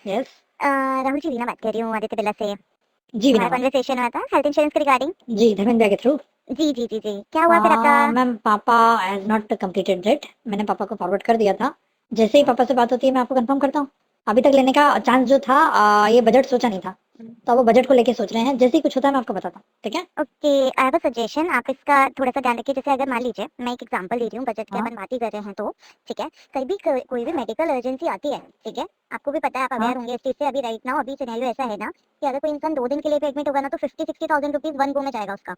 Yes. Rahul ji, Reena बात कर रही हूँ आदित्य बिरला से। जी हमारा विना मैम। कन्वर्सेशन हुआ था हेल्थ इंश्योरेंस के रिगार्डिंग। जी धर्मेंद्र भैया के थ्रू। जी जी जी जी, क्या हुआ फिर आपका? मैम पापा हैज नॉट कंप्लीटेड इट। मैंने पापा को फॉरवर्ड कर दिया था। जैसे ही पापा से बात होती है मैं आपको कंफर्म करता हूँ। अभी तक लेने का चांस जो था, ये बजट सोचा नहीं था, तो वो बजट को लेके सोच रहे हैं। जैसे ही कुछ होता है मैं आपको बताता हूँ, ठीक है? Okay, I have a suggestion. आप इसका थोड़ा सा ध्यान रखिए। जैसे अगर मान लीजिए मैं एक एग्जांपल दे रही हूँ, बजट की हाँ अपन बात ही कर रहे हैं तो ठीक है। कहीं भी कोई भी मेडिकल इमरजेंसी आती है, ठीक है, आपको भी पता है, आप हाँ। अवेयर होंगे इस चीज से। अभी राइट नाउ अभी सिनेरियो ऐसा है ना कि अगर कोई इंसान 2 दिन के लिए भी एडमिट होगा ना तो 50-60,000 रुपीज वन गो में जाएगा उसका,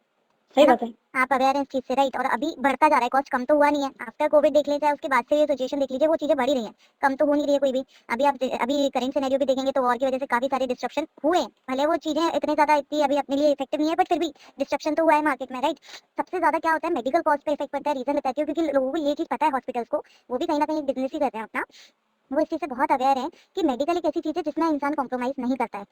सही है ना? बात है। आप अवेयर हैं इस चीज से, राइट? और अभी बढ़ता जा रहा है, कॉस्ट कम तो हुआ नहीं है। आफ्टर कोविड देख लीजिए, उसके बाद से ये सिचुएशन देख लीजिए, वो चीजें बढ़ ही रही हैं, कम तो हो नहीं रही है कोई भी। अभी आप अभी करंट सिनेरियो भी देखेंगे तो वॉर की वजह से काफी सारे डिस्ट्रप्शन हुए हैं। भले वो चीजें इतने ज्यादा इतनी अभी अपने लिए इफेक्टिव नहीं है, बट फिर भी डिस्ट्रप्शन तो हुआ है मार्केट में, राइट? सबसे ज्यादा क्या होता है, मेडिकल कॉस्ट पे इफेक्ट पड़ता है। रीजन बताती हूँ, क्योंकि लोगों को ये चीज पता है, हॉस्पिटल्स को, वो भी कहीं ना कहीं बिजनेस ही करते हैं अपना, वो इस चीज़ से बहुत अवेयर हैं कि मेडिकल एक ऐसी चीज़ है जिसमें इंसान कॉम्प्रोमाइज़ नहीं करता है।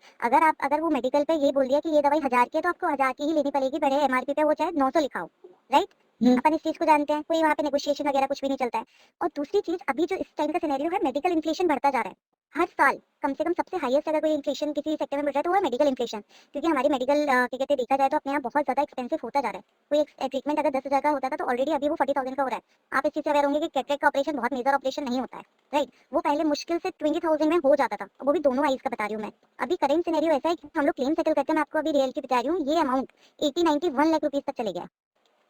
अगर वो मेडिकल पे ये बोल दिया कि ये दवाई 1000 की है तो आपको 1000 की ही लेनी पड़ेगी, बड़े एमआरपी पे वो चाहे 900 लिखा हो, राइट? हम्म। अपन इस चीज़ को जानते हैं, कोई वहाँ पे नेगोशिएशन वगैरह कुछ भी नहीं चलता है। और दूसरी चीज़, अभी जो इस टाइम का सिनेरियो है, मेडिकल इन्फ्लेशन बढ़ता जा रहा है। हर साल कम से कम सबसे हाईएस्ट अगर कोई इन्फ्लेशन किसी सेक्टर में बढ़ रहा है तो वो है मेडिकल इन्फ्लेशन। क्योंकि हमारी मेडिकल क्या कहते हैं, देखा जाए तो अपने यहाँ बहुत ज़्यादा एक्सपेंसिव होता जा रहा है। कोई एक ट्रीटमेंट अगर 10,000 का होता था तो ऑलरेडी अभी वो 40,000 का हो रहा है। आप इस चीज़ से अवेयर होंगे कि कैटरेक्ट का ऑपरेशन बहुत मेजर ऑपरेशन नहीं होता है, राइट? वो पहले मुश्किल से 20,000 में हो जाता था, वो भी दोनों आईज का बता रही हूँ मैं। अभी करेंट सिनेरियो ऐसा है कि हम लोग क्लेम सेटल करते हैं, मैं आपको अभी रियलिटी बता रही हूँ, ये अमाउंट 80-90 1 लाख रुपीज तक चले गया।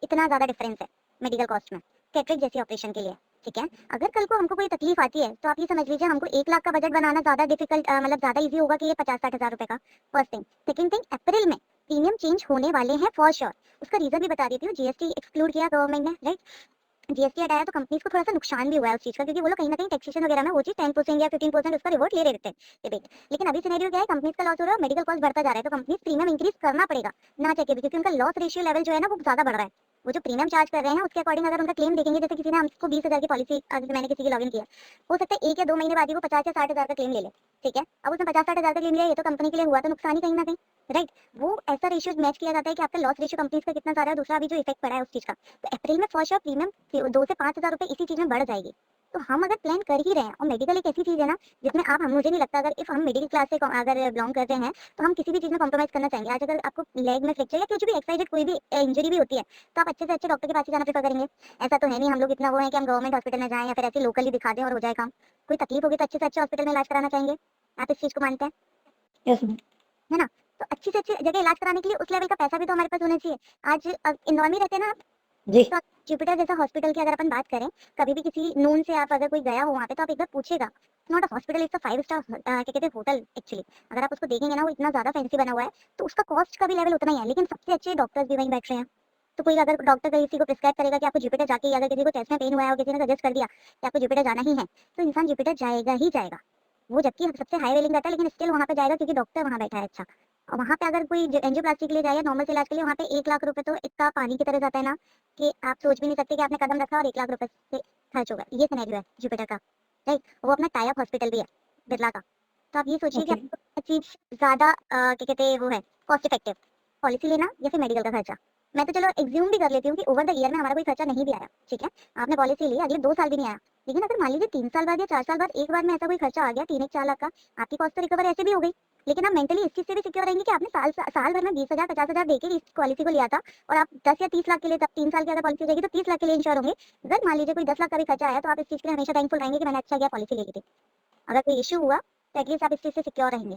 इतना ज्यादा डिफरेंस है मेडिकल कॉस्ट में, कैटरेक्ट जैसी ऑपरेशन के लिए, ठीक है? अगर कल को हमको कोई तकलीफ आती है तो आप ये समझ लीजिए, हमको 1 लाख का बजट बनाना ज्यादा डिफिकल्ट, मतलब ज्यादा इजी होगा कि ये 50-60 हजार रुपए का। First thing. सेकंड थिंग, अप्रैल में प्रीमियम चेंज होने वाले हैं फॉर श्योर। उसका रीजन भी बता देती हूँ। जीएसटी एक्सक्लूड किया गवर्नमेंट ने, राइट? जीएसटी हटाया तो कंपनीज को थोड़ा सा नुकसान भी हुआ है उस चीज का, क्योंकि वो लोग कहीं ना कहीं टैक्सेशन वगैरह में वो चीज 10% या 15% उसका रिवॉर्ड ले रहे थे, रिबेट। लेकिन अभी सिनेरियो क्या है, कंपनीज का लॉस हो रहा है, मेडिकल कॉस्ट बढ़ता जा रहा है, तो कंपनीज प्रीमियम इंक्रीज करना पड़ेगा ना चाहे भी, क्योंकि उनका लॉस रेशियो लेवल जो है ना वो ज्यादा बढ़ रहा है। वो जो प्रीमियम चार्ज कर रहे हैं उसके अकॉर्डिंग अगर उनका क्लेम देखेंगे, जैसे किसी ने हमको 20,000 की पॉलिसी, आज मैंने किसी की लॉगिन किया, हो सकता है 1 या 2 महीने बाद ही वो 50 या 60 हजार का क्लेम ले ले, ठीक है? अब उसने 50-60 हजार का क्लेम लिया, ये तो कंपनी के लिए हुआ तो नुकसान ही कहीं ना कहीं, राइट? वो ऐसा रेशियो मैच किया जाता है कि आपका लॉस रेशियो कंपनीज का कितना सारा है, दूसरा अभी जो इफेक्ट पड़ा है उस चीज का। तो अप्रैल में फर्स्ट ऑफ प्रीमियम 2 से 5 हजार रुपए इसी चीज में बढ़ जाएगी। तो हम अगर प्लान कर ही रहे हैं, और मेडिकल एक ऐसी चीज है ना जिसमें आप, हम, मुझे नहीं लगता, अगर इफ हम मिडिल क्लास से अगर बिलोंग कर रहे हैं तो हम किसी भी चीज में कॉम्प्रोमाइज करना चाहेंगे। आज अगर आपको लेग में फ्रैक्चर या कुछ भी एक्साइडेड कोई भी इंजरी भी होती है तो आप अच्छे से अच्छे डॉक्टर के पास ही जाना प्रेफर करेंगे। ऐसा तो है नहीं हम लोग इतना वो है कि हम गवर्नमेंट हॉस्पिटल में जाएं या फिर ऐसे लोकली दिखा दें और हो जाए काम। कोई तकलीफ होगी तो अच्छे से अच्छे हॉस्पिटल में इलाज कराना चाहेंगे। आप इस चीज को मानते हैं, यस मैम। है ना? तो अच्छी से अच्छी जगह इलाज कराने के लिए उस लेवल का पैसा भी तो हमारे पास होना चाहिए। आज इंदौर में रहते हैं ना, जी। तो जुपिटर जैसा हॉस्पिटल की अगर अपन बात करें, कभी भी किसी नोन से आप अगर कोई गया हो वहाँ पे तो आप एक बार पूछेगा, not a hospital, it's a 5 star क्या कहते हैं होटल एक्चुअली। अगर आप उसको देखेंगे ना, वो इतना ज्यादा फैंसी बना हुआ है, तो उसका कॉस्ट का भी लेवल उतना ही है, लेकिन सबसे अच्छे डॉक्टर्स भी वहीं बैठ रहे हैं। तो कोई अगर डॉक्टर किसी को प्रिस्क्राइब करेगा कि आपको जुपिटर जाके, अगर किसी को चेस्ट में पेन हुआ है और किसी ने सजेस्ट कर दिया कि आपको जुपिटर जाना ही है, तो इंसान जुपिटर जाएगा ही जाएगा। वो जबकि सबसे हाई रेलिंग रहता है, लेकिन स्टिल वहाँ पे जाएगा क्योंकि डॉक्टर वहाँ बैठा है अच्छा। और वहाँ पे अगर कोई एंजियोप्लास्टी के लिए जाए या नॉर्मल से इलाज के लिए, वहाँ पे 1 लाख रुपए तो इतना पानी की तरह जाता है ना कि आप सोच भी नहीं सकते कि आपने कदम रखा और 1 लाख रुपए से खर्च होगा। ये सिनेरियो है जुपिटर का, राइट? वो अपना टाई अप हॉस्पिटल भी है बिरला का। तो आप ये सोचिए कि ओके। आपको चीज ज्यादा क्या कहते हैं वो है, कॉस्ट इफेक्टिव पॉलिसी लेना या फिर मेडिकल का खर्चा। मैं तो चलो एग्ज्यूम भी कर लेती हूँ कि ओवर द ईयर में हमारा कोई खर्चा नहीं भी आया, ठीक है? आपने पॉलिसी ली, अगले 2 साल भी नहीं आया, लेकिन अगर मान लीजिए 3 साल बाद या 4 साल बाद एक बार में ऐसा कोई खर्चा आ गया 3-4 लाख का, आपकी कॉस्ट तो रिकवर ऐसे भी हो गई। लेकिन आप मेंटली इस चीज से भी सिक्योर रहेंगे कि आपने साल भर में 20,000-50,000 देके इस पॉलिसी को लिया था, और आप 10 या 30 लाख के लिए, तब 3 साल की अगर पॉलिसी हो जाएगी तो 30 लाख के लिए इंश्योर होंगे। अगर मान लीजिए कोई 10 लाख का भी खर्चा आया तो आप इस चीज के लिए हमेशा थैंकफुल रहेंगे कि मैंने अच्छा किया पॉलिसी ले ली थी। अगर कोई इश्यू हुआ तो एटलीस्ट आप इस चीज से सिक्योर रहेंगे।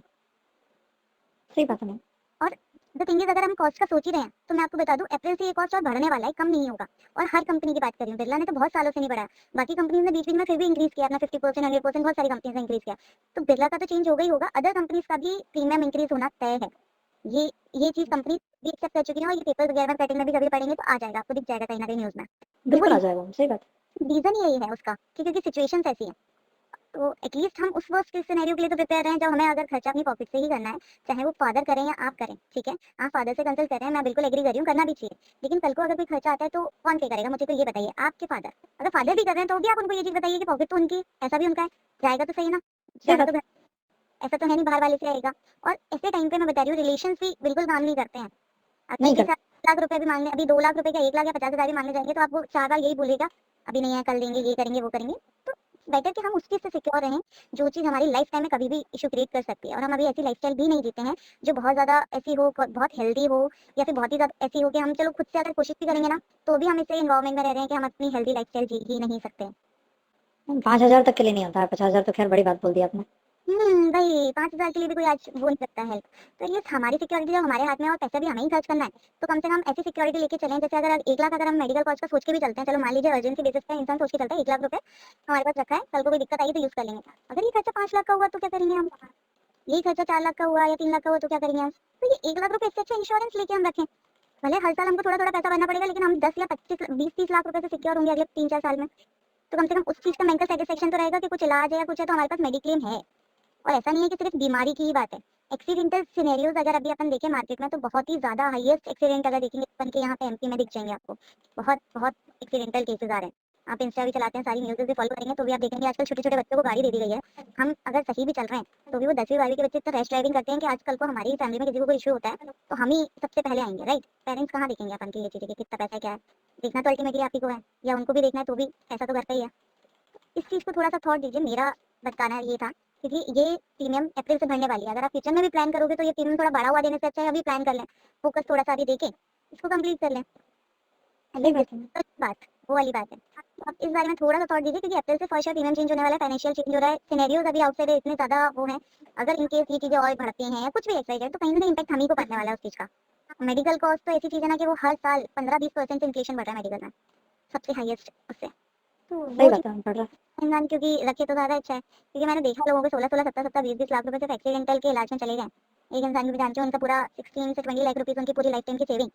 सही बात है मैम। और द थिंग इज, अगर हम कॉस्ट का सोच ही रहे हैं तो मैं आपको बता दूं, अप्रैल से ये कॉस्ट और बढ़ने वाला है, कम नहीं होगा। और हर कंपनी की बात कर रही हूँ, बिरला ने तो बहुत सालों से नहीं बढ़ाया, बाकी कंपनीज ने बीच बीच में फिर भी इंक्रीज किया अपना 50%, 100%, बहुत सारी कंपनीज ने इंक्रीज किया। तो बिरला का तो चेंज होगा ही होगा, अदर कंपनीज का भी प्रीमियम इंक्रीज होना तय है। ये ये चीज कंपनी भी एक्सेप्ट कर चुकी है, और ये पेपर वगैरह में कटिंग में भी कभी पढ़ेंगे तो आ जाएगा, आपको दिख जाएगा कहीं ना कहीं न्यूज में। तो वो बिल्कुल आ जाएगा मैम, सही बात। रीजन ही यही है उसका कि क्योंकि सिचुएशन ऐसी है। तो एटलीस्ट हम उस वर्स्ट केस सिनेरियो के लिए तो प्रिपेयर हैं, जब हमें अगर खर्चा अपनी पॉकेट से ही करना है, चाहे वो फादर करें या आप करें, ठीक है? आप फादर से कंसल्ट कर रहे हैं, मैं बिल्कुल एग्री कर रही हूँ, करना भी चाहिए। लेकिन कल को अगर कोई खर्चा आता है तो कौन पे करेगा, मुझे तो ये बताइए। आपके फादर, अगर फादर भी कर रहे हैं तो भी आप उनको ये चीज बताइए कि पॉकेट तो उनकी, ऐसा भी उनका है, जाएगा तो सही है ना? सही जाना बात। तो ऐसा तो है नहीं बाहर वाले से आएगा। और ऐसे टाइम पे मैं बता रही हूँ, रिलेशन भी बिल्कुल काम नहीं करते हैं। अब नहीं किसी कर। से 1 लाख रुपए भी मांगने, अभी 2 लाख रुपए का 1 लाख या 50,000 भी मांगने जाएंगे तो आपको 4 बार यही बोलेगा, अभी नहीं है, कल देंगे, ये करेंगे वो करेंगे। तो बेटर कि हम उस चीज़ से सिक्योर रहें, जो चीज़ हमारी लाइफ टाइम में कभी भी इश्यू क्रिएट कर सकती है। और हम अभी ऐसी लाइफ़स्टाइल भी नहीं जीते हैं, जो बहुत ज़्यादा ऐसी हो, बहुत हेल्दी हो, या फिर बहुत ही ज़्यादा ऐसी हो कि हम चलो खुद से अगर कोशिश भी करेंगे ना, तो भी हम ऐसे एनवायरनमेंट में रह रहे हैं कि हम अपनी हेल्दी लाइफ़स्टाइल जी ही नहीं सकते। 5,000 तक के लिए नहीं होता है, 50,000 तो खैर बड़ी बात बोल दी आपने। वही 5,000 के लिए भी कोई आज वो नहीं करता हेल्प। तो ये हमारी सिक्योरिटी जब हमारे हाथ में है और पैसा भी हमें ही खर्च करना है, तो कम से कम ऐसी सिक्योरिटी लेके चलें। जैसे अगर 1 लाख अगर हम मेडिकल कॉस्ट का सोच के भी चलते हैं, चलो मान लीजिए इमरजेंसी बेसिस पे इंसान सोच के चलता है 1 लाख रुपए हमारे पास रखा है, कल को कोई दिक्कत आई तो यूज़ कर लेंगे। अगर ये खर्चा 5 लाख का हुआ तो क्या करेंगे हम? यही खर्चा 4 लाख का हुआ या 3 लाख का हुआ तो क्या करेंगे हम? तो ये 1 लाख रुपए इससे अच्छा इंश्योरेंस लेके हम रखें। भले हर साल हमको थोड़ा-थोड़ा पैसा भरना पड़ेगा, लेकिन हम 10 या 25 20-30 लाख रुपए से सिक्योर होंगे अगले 3-4 साल में। तो कम से कम उस चीज़ का मेंटल सैटिस्फैक्शन तो रहेगा कि कुछ इलाज है या कुछ है तो हमारे पास मेडिक्लेम है। और ऐसा नहीं है कि सिर्फ बीमारी की ही बात है। एक्सीडेंटल सिनेरियोज अगर अभी अपन देखें मार्केट में, तो बहुत ही ज़्यादा हाईएस्ट एक्सीडेंट अगर देखेंगे अपन के यहाँ पे एमपी में दिख जाएंगे आपको। बहुत बहुत एक्सीडेंटल केसेस आ रहे हैं। आप इंस्टा भी चलाते हैं, सारी न्यूज़ भी फॉलो करेंगे तो भी आप देखेंगे आजकल छोटे-छोटे बच्चों को गाड़ी दे दी गई है। हम अगर सही भी चल रहे हैं, तो भी वो 10वीं 12वीं के बच्चे इतना रैश ड्राइविंग करते हैं कि आजकल को हमारी फैमिली में किसी को कोई इश्यू होता है, तो हम ही सबसे पहले आएँगे, राइट? पेरेंट्स कहाँ देखेंगे अपन की ये चीज़ें कि कितना पैसा है, क्या है? देखना तो अल्टीमेटली आप ही को है, या उनको भी देखना है तो भी पैसा तो घर का ही है। इस चीज़ को थोड़ा-सा थॉट दीजिए, मेरा बताना ये था, क्योंकि ये प्रीमियम अप्रैल से भरने वाली है। अगर आप फ्यूचर में भी प्लान करोगे तो ये प्रीमियम थोड़ा बढ़ा हुआ देने से अच्छा है अभी प्लान कर लें। फोकस थोड़ा-सा अभी देके इसको कंप्लीट कर लें। सही बात है। बात, वो वाली बात है। तो आप इस बारे में थोड़ा-सा थॉट दीजिए, क्योंकि अप्रैल से फर्स्ट ईयर प्रीमियम चेंज होने वाला है, फाइनेंशियल चेंज हो रहा है, सिनेरियोज़ अभी आउटसाइड इतने ज़्यादा वो हैं, अगर इन केस ये चीज़ें और बढ़ती हैं या कुछ भी एक्स वाई जेड, तो कहीं न कहीं इम्पैक्ट हम ही को पड़ने वाला है उस चीज़ का। मेडिकल कॉस्ट तो ऐसी चीज़ है ना कि वो हर साल 15-20% से इन्फ्लेशन बढ़ रहा है मेडिकल में, सबसे हाईएस्ट उससे। तो सही वो बात है, पड़ रहा है। इंसान क्योंकि रखे तो ज़्यादा अच्छा है, क्योंकि मैंने देखा लोगों के 16-16, 17-17, 20-20 लाख रुपए सिर्फ एक्सीडेंटल के इलाज में चले गए। एक इंसान को भी जानते हो, उनका पूरा 16 से 20 लाख रुपीज़ उनकी पूरी लाइफ टाइम की सेविंग,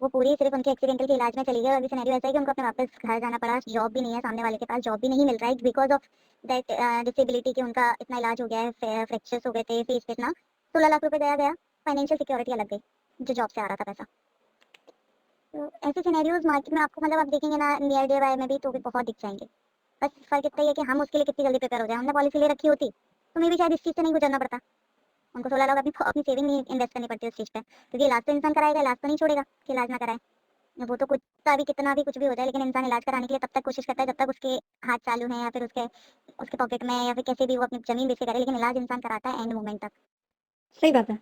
वो पूरी सिर्फ उनके एक्सीडेंटल के इलाज में चली गई। और अभी सिनेरियो ऐसा है कि उनको अपने वापस घर जाना पड़ा, जॉब भी नहीं है, सामने वाले के पास जॉब भी नहीं मिल रहा है बिकॉज़ ऑफ दैट डिसेबिलिटी कि उनका इतना इलाज हो गया है, फ्रैक्चर्स हो गए थे, फेस पे इतना 16 लाख रुपए गया, फाइनेंशियल सिक्योरिटी अलग गई, जो जॉब से आ रहा था पैसा। तो ऐसे सिनेरियोज़ मार्केट में आपको मतलब आप देखेंगे ना नियर डे बाय में भी, तो भी बहुत दिख जाएँगे। बस फ़र्क इतना ही है कि हम उसके लिए कितनी जल्दी प्रिपेयर हो जाएँ। हमने पॉलिसी ले रखी होती, तो मे बी शायद इस चीज़ से नहीं गुज़रना पड़ता। उनको 16 लाख अपनी अपनी सेविंग नहीं इन्वेस्ट करनी पड़ती उस चीज़ पे। क्योंकि इलाज तो इंसान कराएगा, इलाज तो नहीं छोड़ेगा कि इलाज ना कराए। वो तो कुत्ता भी कितना भी कुछ भी हो जाए, लेकिन इंसान इलाज कराने के लिए तब तक कोशिश करता है जब तक उसके हाथ चालू हैं, या फिर उसके उसके पॉकेट में, या फिर कैसे भी वो अपनी ज़मीन बेच के करे, लेकिन इलाज इंसान कराता है एंड मोमेंट तक। सही बात है।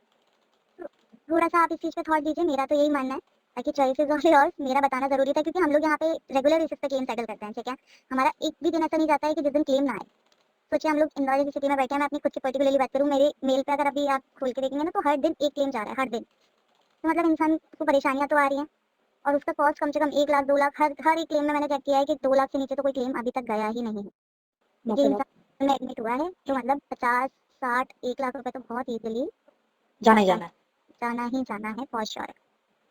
तो थोड़ा-सा आप इस चीज़ पे थॉट दीजिए, मेरा तो यही मानना है। बाकी चॉइस इज़ ऑल योर्स, मेरा बताना ज़रूरी था क्योंकि हम लोग यहाँ पे रेगुलर बेसिस पे क्लेम सेटल करते हैं, ठीक है? हमारा एक भी दिन ऐसा नहीं जाता है कि जिस दिन क्लेम ना आए। सोचिए हम लोग इंदौर जैसी सिटी में बैठे हैं, मैं अपनी खुद की पर्टिकुलरली बात करूँ, मेरे मेल पे अगर अभी आप खोल के देखेंगे ना, तो हर दिन 1 क्लेम जा रहा है, हर दिन। तो मतलब इंसान को परेशानियाँ तो आ रही हैं, और उसका कॉस्ट कम से कम 1 लाख 2 लाख, हर हर एक क्लेम में मैंने चेक किया है कि 2 लाख से नीचे तो कोई क्लेम अभी तक गया ही नहीं है। बाप क्योंकि रे बाप! इंसान में एडमिट हुआ है, तो मतलब 50, 60, 1 लाख रुपए तो बहुत ईज़िली जाना ही जाता है, जाना है। जाना ही जाना है फॉर श्योर।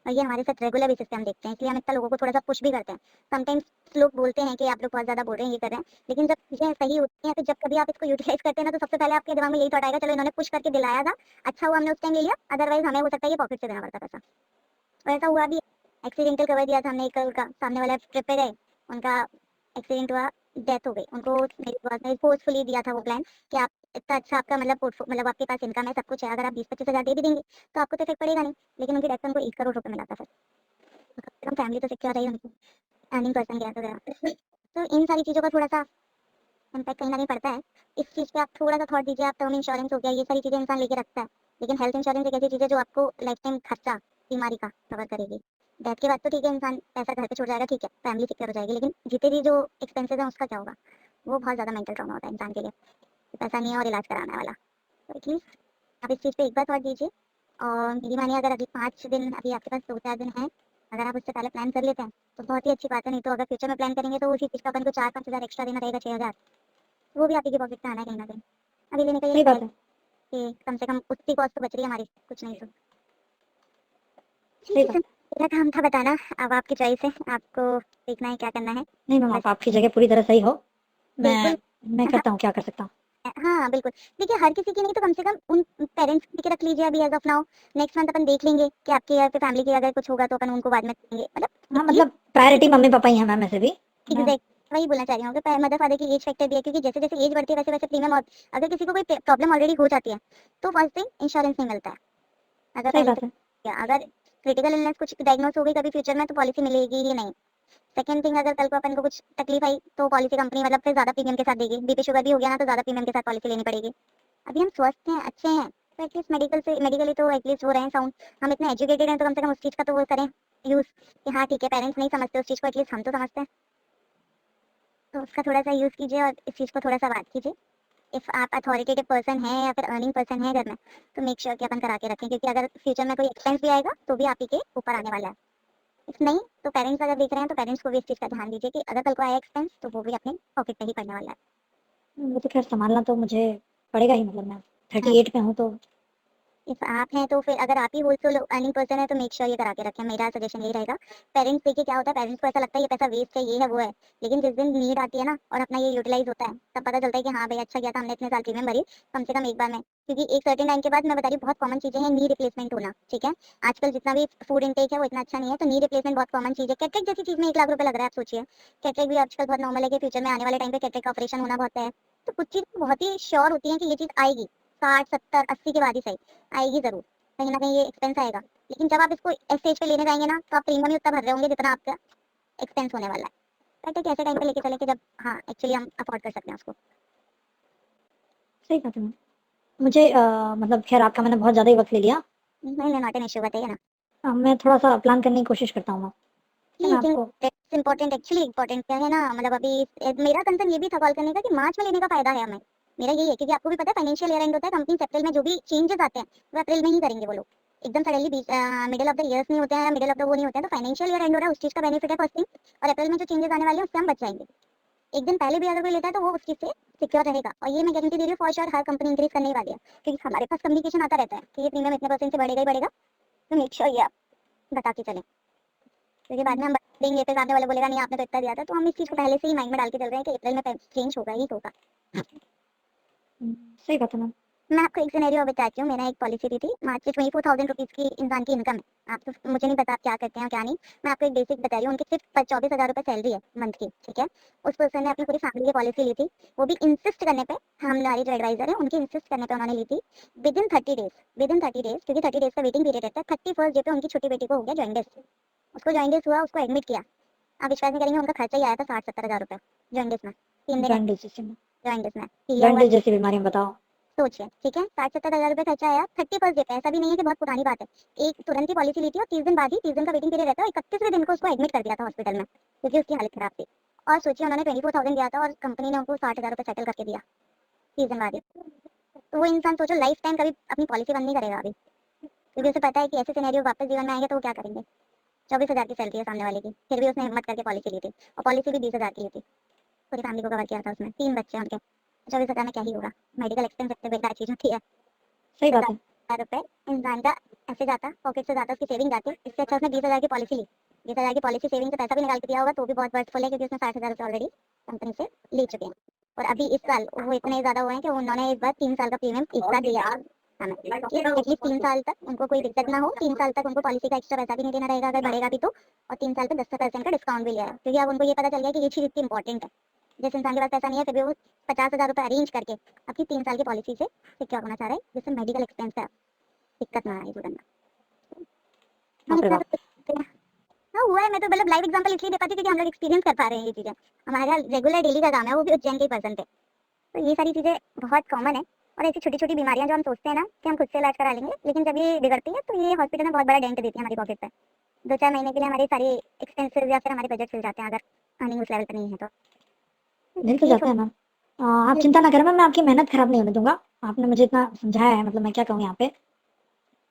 और ये हमारे साथ रेगुलर बेसिस पे हम देखते हैं, इसलिए हम इतना लोगों को थोड़ा-सा पुश भी करते हैं। समटाइम्स लोग बोलते हैं कि आप लोग बहुत ज़्यादा बोल रहे हैं, ये कर रहे हैं, लेकिन जब चीज़ें सही होती हैं, तो जब कभी आप इसको यूटिलाइज़ करते हैं ना, तो सबसे पहले आपके दिमाग में यही थॉट आएगा, चलो इन्होंने पुश करके दिलाया था, अच्छा हुआ हमने उस टाइम ले लिया, अदरवाइज़ हमें हो सकता है ये पॉकेट से देना पड़ता पैसा। और ऐसा हुआ भी, एक्सीडेंटल कवर दिया था हमने 1 करोड़ का, सामने वाला ट्रिप पे गए, उनका एक्सीडेंट हुआ, डेथ हो गई। उनको मेरी बॉस ने फोर्सफुली दिया था वो प्लान कि आप इतना अच्छा आपका मतलब मतलब आपके पास इनकम है, सब कुछ है, अगर आप 20-25 हज़ार दे भी देंगे, तो आपको तो इफ़ेक्ट पड़ेगा नहीं। लेकिन उनकी डेथ पे उनको 1 करोड़ रुपए मिला था फिर। तो कम से कम फैमिली तो सिक्योर रही उनकी, अर्निंग पर्सन गया तो गया। तो इन सारी चीज़ों का थोड़ा-सा इम्पैक्ट कहीं न कहीं पड़ता है। इस चीज़ पे आप थोड़ा-सा थॉट दीजिए, आप टर्म इंश्योरेंस हो गया, ये सारी चीज़ें इंसान लेके रखता है। लेकिन हेल्थ इंश्योरेंस एक ऐसी चीज़ है जो आपको लाइफ टाइम खर्चा बीमारी का कवर करेगी। डेथ के बाद तो ठीक है, इंसान पैसा घर पे छोड़ जाएगा, ठीक है, फैमिली सिक्योर हो जाएगी, लेकिन जीते जी जो एक्सपेंसेस हैं उसका क्या होगा? वो बहुत ज़्यादा मेंटल ट्रॉमा होता है इंसान के लिए, कि पैसा नहीं है और इलाज कराने वाला। तो एटलीस्ट आप इस चीज़ पे एक बार थॉट दीजिए, और मेरी मानिए अगर अभी 5 दिन अभी आपके पास 2-4 दिन हैं, अगर आप उससे पहले प्लान कर लेते हैं, तो बहुत ही अच्छी बात है, नहीं तो अगर फ्यूचर में प्लान करेंगे तो उसी चीज़ का अपन को 4-5 हज़ार एक्स्ट्रा देना रहेगा, 6 हज़ार, वो भी आप ही के पॉकेट में आना है कहीं न कहीं। अभी लेने का यही सही बात फ़ायदा है। कि कम से कम उतनी कॉस्ट तो बच रही है हमारी, कुछ नहीं तो। ठीक सही है बात। सर, मेरा काम था बताना, अब आपकी चॉइस है, आपको देखना है क्या करना है। नहीं मैम, बस आप आपकी जगह पूरी तरह सही हो। बिल्कुल। मैं हाँ, करता हूँ, क्या कर सकता हूँ। हाँ, बिल्कुल। देखिए हर किसी की नहीं तो कम से कम उन पेरेंट्स की रख लीजिए अभी as of now, next month अपन देख लेंगे कि आपके या फिर फैमिली के अगर कुछ होगा तो अपन उनको बाद में देंगे। मतलब हाँ, एटलीस्ट मतलब प्रायोरिटी मम्मी-पापा ही हैं मैम ऐसे भी। मैं एग्ज़ैक्ट वही बोलना चाह रही हूँ कि मदर फादर की एज फैक्टर भी है, क्योंकि जैसे-जैसे एज बढ़ती है वैसे-वैसे प्रीमियम, और अगर किसी को कोई प्रॉब्लम ऑलरेडी हो जाती है, तो फर्स्ट थिंग इंश्योरेंस नहीं मिलता है। अगर सही पहले बात से है। या अगर क्रिटिकल इलनेस कुछ डायग्नोस हो गई कभी फ्यूचर में, तो पॉलिसी मिलेगी ही नहीं। सेकंड थिंग, अगर कल को अपन को कुछ तकलीफ आई तो पॉलिसी कंपनी मतलब फिर ज्यादा प्रीमियम के साथ देगी। बीपी शुगर भी हो गया ना तो ज्यादा प्रीमियम के साथ पॉलिसी लेनी पड़ेगी। अभी हम स्वस्थ हैं, अच्छे हैं, तो एटलीस्ट मेडिकली तो एटलीस्ट वो रहें साउंड। हम इतने एजुकेटेड हैं तो कम से कम उस चीज का तो वो करें यूज कि हाँ ठीक है, पेरेंट्स नहीं समझते उस चीज को, एटलीस्ट हम तो समझते हैं, तो उसका थोड़ा सा यूज कीजिए और इस चीज को थोड़ा सा बात कीजिए। इफ आप अथॉरिटेटिव पर्सन है या फिर अर्निंग पर्सन है घर में, तो मेक श्योर कि अपन करा के रखें, क्योंकि अगर फ्यूचर में कोई एक्सपेंस भी आएगा तो भी आप ही के ऊपर आने वाला है। इफ नहीं तो पेरेंट्स अगर देख रहे हैं तो पेरेंट्स को भी इस चीज का ध्यान दीजिए कि अगर कल को आया एक्सपेंस तो वो भी अपने पॉकेट पे ही पड़ने वाला है। वो तो खैर संभालना तो मुझे पड़ेगा ही, मतलब मैं 38 में हूँ तो। इफ आप हैं तो फिर अगर आप ही होलसेल अर्निंग पर्सन है तो मेक श्योर ये करा के रखें। मेरा सजेशन यही रहेगा। पेरेंट्स देखिए क्या होता है, पेरेंट्स को ऐसा लगता है ये पैसा वेस्ट है, ये है वो है, लेकिन जिस दिन नीड आती है ना और अपना ये यूटिलाइज होता है तब पता चलता है कि हाँ भाई अच्छा किया था हमने इतने साल प्रीमियम भरी कम से कम एक बार में। क्योंकि एक सर्टेन टाइम के बाद मैं बता रही हूँ बहुत कॉमन चीजें हैं नी रिप्लेसमेंट होना, ठीक है। आजकल जितना भी फूड इनटेक है वो इतना अच्छा नहीं है, तो नी रिप्लेसमेंट बहुत कॉमन चीज है। कैटरेक्ट जैसी चीज में 1 लाख रुपए लग रहा है, आप सोचिए। कैटरेक्ट भी आजकल बहुत नॉर्मल है कि फ्यूचर में आने वाले टाइम पे कैटरेक्ट का ऑपरेशन होना बहुत है। तो कुछ चीज बहुत ही श्योर होती है कि ये चीज आएगी, 60 70 80 के बाद ही सही आएगी जरूर, कहीं ना कहीं ये एक्सपेंस आएगा। लेकिन जब आप इसको इस स्टेज पे लेने जाएंगे ना तो आप प्रीमियम ही उतना भर रहे होंगे जितना आपका एक्सपेंस होने वाला है। बट एक ऐसे टाइम पे लेके चले कि जब हाँ एक्चुअली हम अफोर्ड कर सकते हैं उसको। सही बात है मैम। मुझे मतलब खैर आपका मैंने बहुत ज़्यादा ही वक्त ले लिया। नहीं नॉट एन इश्यू, बताइए ना। मैं थोड़ा सा प्लान करने की कोशिश करता हूँ मैम, है ना प्लीज, आपको। इट्स इंपॉर्टेंट, एक्चुअली इंपॉर्टेंट क्या है ना, मतलब अभी मेरा कंसर्न ये भी था कॉल करने का कि मार्च में लेने का फायदा है हमें। मेरा यही है क्योंकि आपको भी पता है फाइनेंशियल ईयर एंड होता है, कंपनी अप्रैल में जो भी चेंजेस आते हैं वो अप्रैल में ही करेंगे वो लोग। एकदम suddenly middle of the years नहीं होते हैं, मिडिल ऑफ द वो नहीं होते हैं, तो फाइनेंशियल ईयर एंड हो रहा है उस चीज का बेनिफिट है फर्स्ट थिंग। और अप्रैल में जो चेंजेस आने वाले हैं उससे हम बच जाएंगे। एक दिन पहले भी अगर कोई लेता है तो वो उस चीज से सिक्योर रहेगा। और ये मैं गारंटी दे रही हूँ for sure her company increase करने ही वाली है, क्योंकि हमारे पास कम्युनिकेशन आता रहता है कि ये प्रीमियम इतने परसेंट से बढ़ेगा ही बढ़ेगा। तो मेक श्योर ये आप बता के चलें, क्योंकि बाद में हम देंगे फिर सामने वाले बोलेगा नहीं आपने तो इतना दिया था। तो हम इस चीज को पहले से ही माइंड में डाल के चल रहे हैं कि अप्रैल में चेंज होगा ही होगा। सही बात है मैम। मैं आपको एक सिनेरियो बताती हूँ। मैंने एक पॉलिसी दी थी, मार्च 24,000 रुपीज की इंसान की इनकम है। आप तो मुझे नहीं पता आप क्या करते हैं क्या नहीं, मैं आपको एक बेसिक बता रही हूँ। उनकी सिर्फ 24,000 रुपए सैलरी है मंथ की, ठीक है। उस पर्सन ने अपनी पूरी फैमिली की पॉलिसी ली थी, वो भी इंसिस्ट करने पे, हमारी जो एडवाइजर है उनके इंसिस्ट करने पे उन्होंने ली थी। विद इन 30 डेज, क्योंकि 30 डेज का वेटिंग पीरियड रहता है। 31st डे पे उनकी छोटी बेटी को हो गया जॉइंडिस। उसको जॉइंडिस हुआ, उसको एडमिट किया। आप विश्वास नहीं करेंगे, उनका खर्चा ही आया था 60 70 हजार रुपए जॉइंडिस में। 3 दिन जॉइंटिस जैसे में, जॉइंडिस में पीलिया हुआ। जॉइंटिस जैसी बीमारी में बताओ। सोचिए, ठीक है, 60 70 हजार रुपए खर्चा आया 31st डे पे। ऐसा भी नहीं है कि बहुत पुरानी बात है। एक तुरंत ही पॉलिसी ली थी और 30 दिन बाद ही, 30 दिन का वेटिंग पीरियड रहता है, 31वें दिन को उसको एडमिट कर दिया था हॉस्पिटल में क्योंकि उसकी हालत खराब थी। और सोचिए उन्होंने 24,000 दिया था और कंपनी ने उनको 60 हजार रुपए सेटल करके दिया 30 दिन बाद ही। तो वो इंसान सोचो लाइफ टाइम कभी अपनी पॉलिसी बंद नहीं करेगा अभी, क्योंकि उसे पता है कि ऐसे सिनेरियो वापस जीवन में आएंगे तो वो क्या करेंगे। 24,000 की सैलरी है सामने वाले की, फिर भी उसने हिम्मत करके पॉलिसी ली थी। और पॉलिसी भी 20,000 की ली थी, पूरी फैमिली को कवर किया था उसमें, 3 बच्चे उनके। 24,000 में क्या ही होगा, मेडिकल एक्सपेंस इतने बेकार चीज होती है। सही बात है। 10,000 रुपए इंसान का ऐसे जाता, पॉकेट से जाता, उसकी सेविंग जाती। इससे अच्छा उसने 20,000 की पॉलिसी ली। 20,000 की पॉलिसी सेविंग से पैसा भी निकाल के दिया होगा तो भी बहुत वर्थफुल है, क्योंकि उसने 60,000 रुपए ऑलरेडी कंपनी से ले चुके हैं। और अभी इस साल वो इतने ज्यादा हुए हैं कि उन्होंने इस बार 3 साल का प्रीमियम एक साथ दिया है हमें, कि एटलीस्ट 3 साल तक उनको कोई दिक्कत ना हो। 3 साल तक उनको पॉलिसी का एक्स्ट्रा पैसा भी नहीं देना रहेगा अगर बढ़ेगा भी तो। और 3 साल पे 10% का डिस्काउंट भी लिया है, क्योंकि अब उनको ये पता चल गया कि ये चीज इतनी इंपॉर्टेंट है। जिस इंसान के पास पैसा नहीं है फिर भी वो 50,000 रुपए अरेंज करके अपनी 3 साल की पॉलिसी से सिक्योर होना चाह रहा है, जिससे मेडिकल एक्सपेंस है दिक्कत ना आए जीवन में। हम बाप रे इतना बाप। तो हाँ हुआ है। मैं तो मतलब लाइव एग्जांपल इसलिए दे पाती हूँ क्योंकि हम लोग एक्सपीरियंस कर पा रहे हैं ये चीजें। हमारा रेगुलर डेली का काम है, वो भी उज्जैन के पर्सन पे। तो ये सारी चीजें बहुत कॉमन है। और ऐसी छोटी छोटी बीमारियां जो हम सोचते हैं ना कि हम खुद से इलाज करा लेंगे, लेकिन जब ये बिगड़ती है तो ये हॉस्पिटल में बहुत बड़ा डेंट देती है हमारी पॉकेट पे। 2 4 महीने के लिए हमारे सारे एक्सपेंसेस या फिर हमारे बजट चल जाते हैं अगर अर्निंग उस लेवल पे नहीं है तो। दिल तो ये जाता है मैम। आप चिंता ना करें मैम, मैं आपकी मेहनत खराब नहीं होने दूंगा। आपने मुझे इतना समझाया है, मतलब मैं क्या कहूँ यहाँ पे।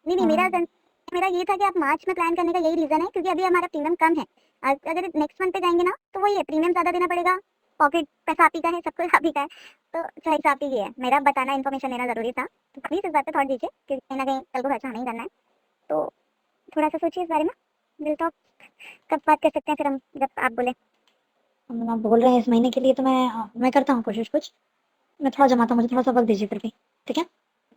नहीं नहीं, मेरा ये था कि आप मार्च में प्लान करने का यही रीजन है क्योंकि अभी हमारा प्रीमियम कम है। अगर नेक्स्ट मंथ पे जाएंगे ना तो वही है, प्रीमियम ज्यादा देना पड़ेगा, पॉकेट पैसा आप ही का है, सब कुछ आप ही का है। तो चॉइस आप ही की है। मेरा बताना, इन्फॉर्मेशन लेना जरूरी था, तो प्लीज इस बात पे थॉट दीजिए क्योंकि कहीं ना कहीं कल को खर्चा नहीं करना है। तो थोड़ा सा सोचिए इस बारे में। विल टॉक कब बात कर सकते हैं फिर हम, जब आप बोले। आप बोल रहे हैं इस महीने के लिए, तो मैं करता हूँ कोशिश कुछ। मैं थोड़ा जमाता हूँ, मुझे थोड़ा सा वक्त दीजिए फिर भी, ठीक है।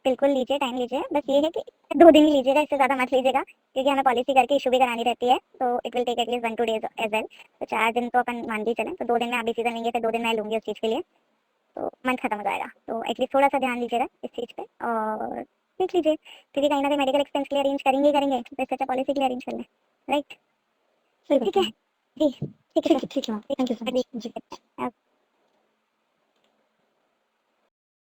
बिल्कुल लीजिए, टाइम लीजिए, बस ये है कि 2 दिन ही लीजिएगा, इससे ज्यादा मत लीजिएगा क्योंकि हमें पॉलिसी करके इशू भी करानी रहती है। तो it will take at least 1 2 days as well. तो 4 दिन तो अपन मान के चलें, तो 2 दिन में आप डिसीजन लेंगे, फिर 2 दिन मैं लूंगी उस चीज़ के लिए, तो मंथ खत्म हो जाएगा। तो एटलीस्ट थोड़ा सा ध्यान दीजिएगा इस चीज़ पे और देख लीजिए, क्योंकि कहीं ना कहीं मेडिकल एक्सपेंस के लिए अरेंज करेंगे ही करेंगे, तो इससे अच्छा पॉलिसी के लिए अरेंज कर लें, राइट। सही ठीक बात है है। जी, ठीक है ठीक है ma'am, thank you so much ji. Sir